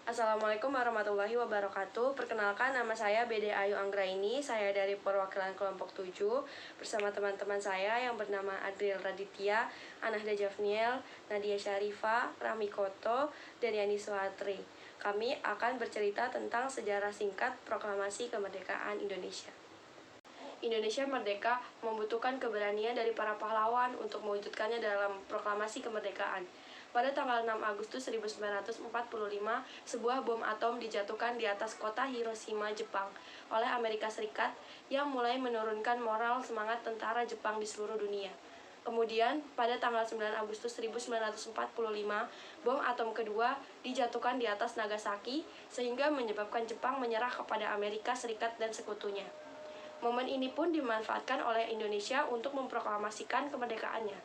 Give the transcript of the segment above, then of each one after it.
Assalamualaikum warahmatullahi wabarakatuh. Perkenalkan, nama saya Bede Ayu Anggraini. Saya dari perwakilan kelompok 7 bersama teman-teman saya yang bernama Adriel Raditya, Anahda Jafniel, Nadia Syarifa, Rami Koto, dan Yani Suhatri. Kami akan bercerita tentang sejarah singkat proklamasi kemerdekaan Indonesia. Indonesia merdeka membutuhkan keberanian dari para pahlawan untuk mewujudkannya dalam proklamasi kemerdekaan. Pada tanggal 6 Agustus 1945, sebuah bom atom dijatuhkan di atas kota Hiroshima, Jepang, oleh Amerika Serikat yang mulai menurunkan moral semangat tentara Jepang di seluruh dunia. Kemudian, pada tanggal 9 Agustus 1945, bom atom kedua dijatuhkan di atas Nagasaki sehingga menyebabkan Jepang menyerah kepada Amerika Serikat dan sekutunya. Momen ini pun dimanfaatkan oleh Indonesia untuk memproklamasikan kemerdekaannya.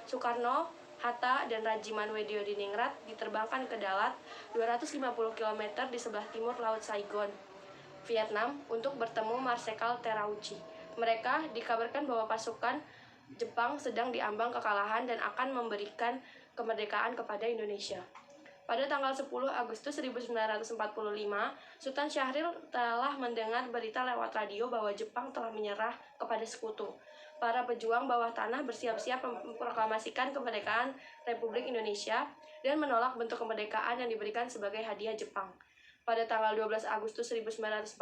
Soekarno, Hatta, dan Rajiman Weddiodiningrat diterbangkan ke Dalat, 250 km di sebelah timur Laut Saigon, Vietnam, untuk bertemu Marsekal Terauchi. Mereka dikabarkan bahwa pasukan Jepang sedang diambang kekalahan dan akan memberikan kemerdekaan kepada Indonesia. Pada tanggal 10 Agustus 1945, Sultan Syahrir telah mendengar berita lewat radio bahwa Jepang telah menyerah kepada sekutu. Para pejuang bawah tanah bersiap-siap memproklamasikan kemerdekaan Republik Indonesia dan menolak bentuk kemerdekaan yang diberikan sebagai hadiah Jepang. Pada tanggal 12 Agustus 1945,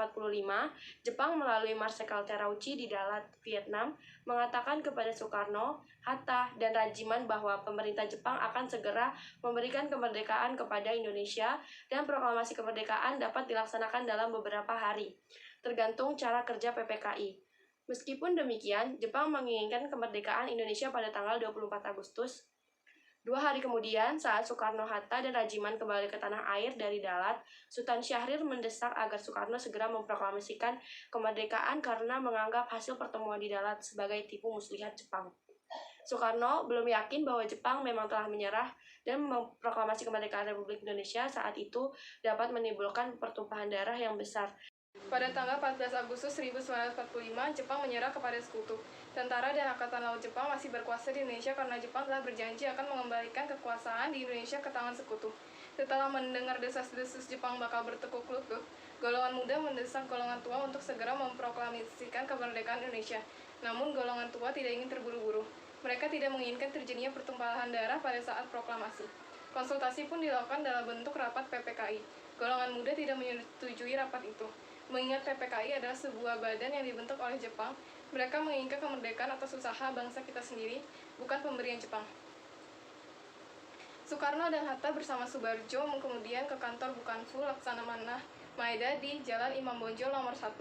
Jepang melalui Marsekal Terauchi di Dalat, Vietnam, mengatakan kepada Soekarno, Hatta, dan Rajiman bahwa pemerintah Jepang akan segera memberikan kemerdekaan kepada Indonesia dan proklamasi kemerdekaan dapat dilaksanakan dalam beberapa hari, tergantung cara kerja PPKI. Meskipun demikian, Jepang menginginkan kemerdekaan Indonesia pada tanggal 24 Agustus. 2 hari kemudian, saat Soekarno, Hatta, dan Rajiman kembali ke tanah air dari Dalat, Sultan Syahrir mendesak agar Soekarno segera memproklamasikan kemerdekaan karena menganggap hasil pertemuan di Dalat sebagai tipu muslihat Jepang. Soekarno belum yakin bahwa Jepang memang telah menyerah dan memproklamasi kemerdekaan Republik Indonesia saat itu dapat menimbulkan pertumpahan darah yang besar. Pada tanggal 14 Agustus 1945, Jepang menyerah kepada sekutu. Tentara dan Angkatan Laut Jepang masih berkuasa di Indonesia karena Jepang telah berjanji akan mengembalikan kekuasaan di Indonesia ke tangan sekutu. Setelah mendengar desas-desus Jepang bakal bertekuk lutut, golongan muda mendesak golongan tua untuk segera memproklamasikan kemerdekaan Indonesia. Namun golongan tua tidak ingin terburu-buru. Mereka tidak menginginkan terjadinya pertumpahan darah pada saat proklamasi. Konsultasi pun dilakukan dalam bentuk rapat PPKI. Golongan muda tidak menyetujui rapat itu. Mengingat PPKI adalah sebuah badan yang dibentuk oleh Jepang, mereka menginginkan kemerdekaan atas usaha bangsa kita sendiri, bukan pemberian Jepang. Soekarno dan Hatta bersama Subarjo kemudian ke kantor Bukanfu Laksamana Maeda di Jalan Imam Bonjol nomor 1.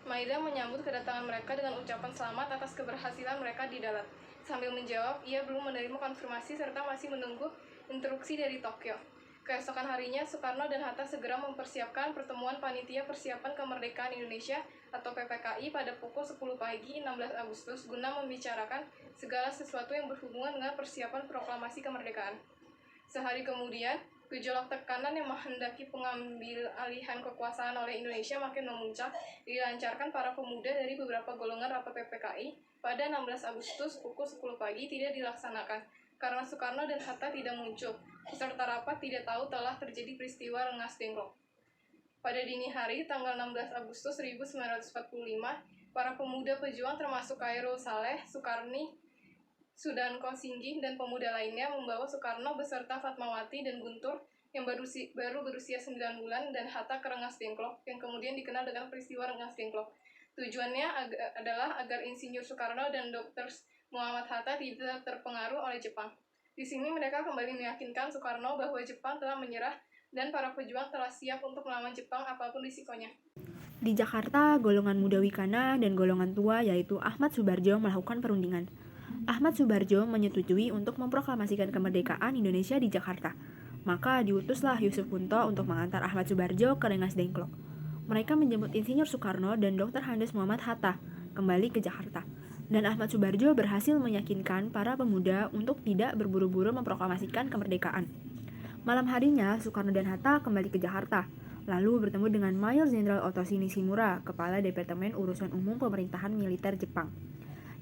Maeda menyambut kedatangan mereka dengan ucapan selamat atas keberhasilan mereka di Dalat. Sambil menjawab, ia belum menerima konfirmasi serta masih menunggu instruksi dari Tokyo. Keesokan harinya, Soekarno dan Hatta segera mempersiapkan pertemuan Panitia Persiapan Kemerdekaan Indonesia atau PPKI pada pukul 10 pagi 16 Agustus guna membicarakan segala sesuatu yang berhubungan dengan persiapan proklamasi kemerdekaan. Sehari kemudian, gejolak tekanan yang menghendaki pengambil alihan kekuasaan oleh Indonesia makin memuncak, dilancarkan para pemuda dari beberapa golongan rapat PPKI pada 16 Agustus pukul 10 pagi tidak dilaksanakan karena Soekarno dan Hatta tidak muncul. Peserta rapat tidak tahu telah terjadi peristiwa Rengas Dengklok. Pada dini hari, tanggal 16 Agustus 1945, para pemuda pejuang termasuk Khairul Saleh, Sukarni, Sudanko Singgih, dan pemuda lainnya membawa Soekarno beserta Fatmawati dan Guntur yang baru berusia 9 bulan dan Hatta ke Rengas Dengklok, yang kemudian dikenal dengan peristiwa Rengas Dengklok. Tujuannya adalah agar Insinyur Soekarno dan Dr. Muhammad Hatta tidak terpengaruh oleh Jepang. Di sini mereka kembali meyakinkan Soekarno bahwa Jepang telah menyerah dan para pejuang telah siap untuk melawan Jepang apapun risikonya. Di Jakarta, golongan muda Wikana dan golongan tua yaitu Ahmad Subarjo melakukan perundingan. Ahmad Subarjo menyetujui untuk memproklamasikan kemerdekaan Indonesia di Jakarta. Maka diutuslah Yusuf Punto untuk mengantar Ahmad Subarjo ke Rengas Dengklok. Mereka menjemput Insinyur Soekarno dan Dr. Andes Muhammad Hatta kembali ke Jakarta. Dan Ahmad Subarjo berhasil meyakinkan para pemuda untuk tidak berburu-buru memproklamasikan kemerdekaan. Malam harinya, Soekarno dan Hatta kembali ke Jakarta, lalu bertemu dengan Mayor Jenderal Otoshi Nishimura, Kepala Departemen Urusan Umum Pemerintahan Militer Jepang.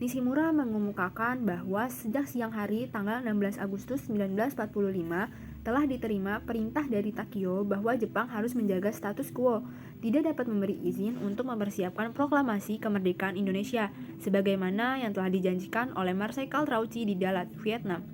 Nishimura mengemukakan bahwa sejak siang hari tanggal 16 Agustus 1945, telah diterima perintah dari Takio bahwa Jepang harus menjaga status quo, tidak dapat memberi izin untuk mempersiapkan proklamasi kemerdekaan Indonesia, sebagaimana yang telah dijanjikan oleh Marsikal Trauci di Dalat, Vietnam.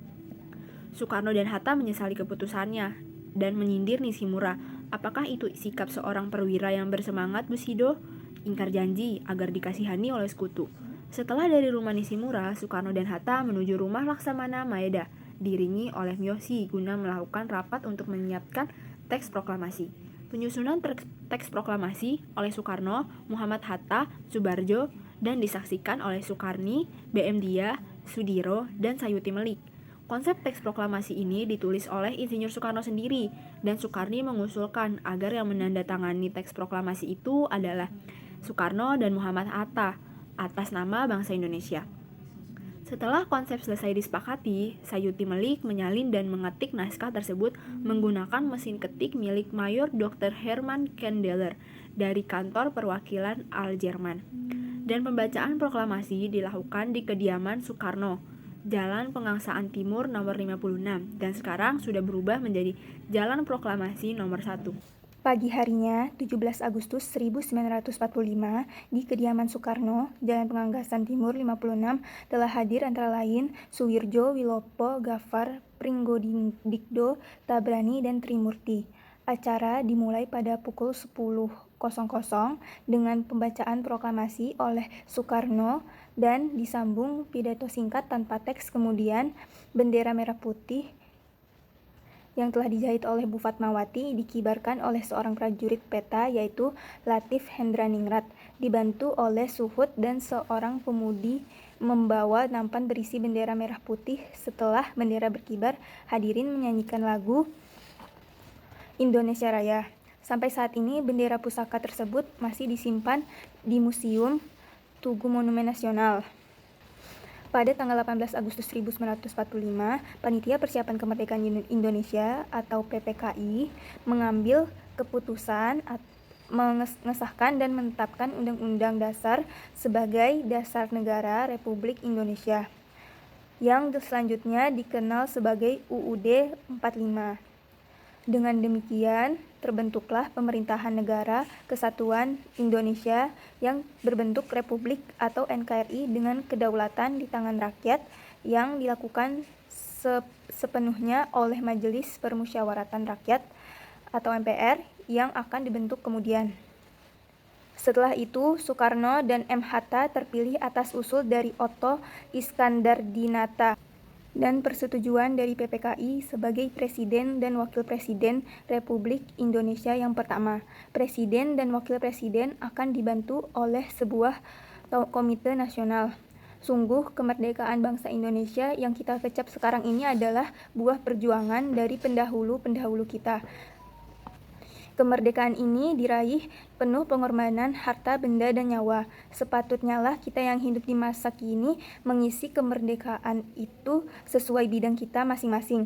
Soekarno dan Hatta menyesali keputusannya dan menyindir Nishimura. Apakah itu sikap seorang perwira yang bersemangat, Bushido? Ingkar janji agar dikasihani oleh sekutu. Setelah dari rumah Nishimura, Soekarno dan Hatta menuju rumah Laksamana Maeda, diiringi oleh Miyoshi guna melakukan rapat untuk menyiapkan teks proklamasi. Penyusunan teks proklamasi oleh Soekarno, Muhammad Hatta, Soebarjo, dan disaksikan oleh Soekarni, BM Dia, Sudiro, dan Sayuti Melik. Konsep teks proklamasi ini ditulis oleh Insinyur Soekarno sendiri, dan Soekarni mengusulkan agar yang menandatangani teks proklamasi itu adalah Soekarno dan Muhammad Hatta atas nama bangsa Indonesia. Setelah konsep selesai disepakati, Sayuti Melik menyalin dan mengetik naskah tersebut menggunakan mesin ketik milik Mayor Dr. Herman Kandeler dari kantor perwakilan Al-Jerman. Dan pembacaan proklamasi dilakukan di kediaman Soekarno, Jalan Pengangsaan Timur nomor 56, dan sekarang sudah berubah menjadi Jalan Proklamasi nomor 1. Pagi harinya, 17 Agustus 1945, di kediaman Soekarno, Jalan Penganggasan Timur 56, telah hadir antara lain Suwirjo, Wilopo, Gafar, Pringgodikdo, Tabrani, dan Trimurti. Acara dimulai pada pukul 10.00 dengan pembacaan proklamasi oleh Soekarno dan disambung pidato singkat tanpa teks. Kemudian, bendera merah putih yang telah dijahit oleh Bu Fatmawati dikibarkan oleh seorang prajurit peta yaitu Latif Hendraningrat, dibantu oleh Suhut dan seorang pemudi membawa nampan berisi bendera merah putih. Setelah bendera berkibar, hadirin menyanyikan lagu Indonesia Raya. Sampai saat ini bendera pusaka tersebut masih disimpan di Museum Tugu Monumen Nasional. Pada tanggal 18 Agustus 1945, Panitia Persiapan Kemerdekaan Indonesia atau PPKI mengambil keputusan mengesahkan dan menetapkan Undang-Undang Dasar sebagai dasar negara Republik Indonesia, yang selanjutnya dikenal sebagai UUD 45. Dengan demikian, terbentuklah Pemerintahan Negara Kesatuan Indonesia yang berbentuk Republik atau NKRI dengan kedaulatan di tangan rakyat yang dilakukan sepenuhnya oleh Majelis Permusyawaratan Rakyat atau MPR yang akan dibentuk kemudian. Setelah itu, Soekarno dan M. Hatta terpilih atas usul dari Otto Iskandardinata dan persetujuan dari PPKI sebagai Presiden dan Wakil Presiden Republik Indonesia yang pertama. Presiden dan Wakil Presiden akan dibantu oleh sebuah komite nasional. Sungguh kemerdekaan bangsa Indonesia yang kita kecap sekarang ini adalah buah perjuangan dari pendahulu-pendahulu kita. Kemerdekaan ini diraih penuh pengorbanan harta, benda, dan nyawa. Sepatutnya lah kita yang hidup di masa kini mengisi kemerdekaan itu sesuai bidang kita masing-masing.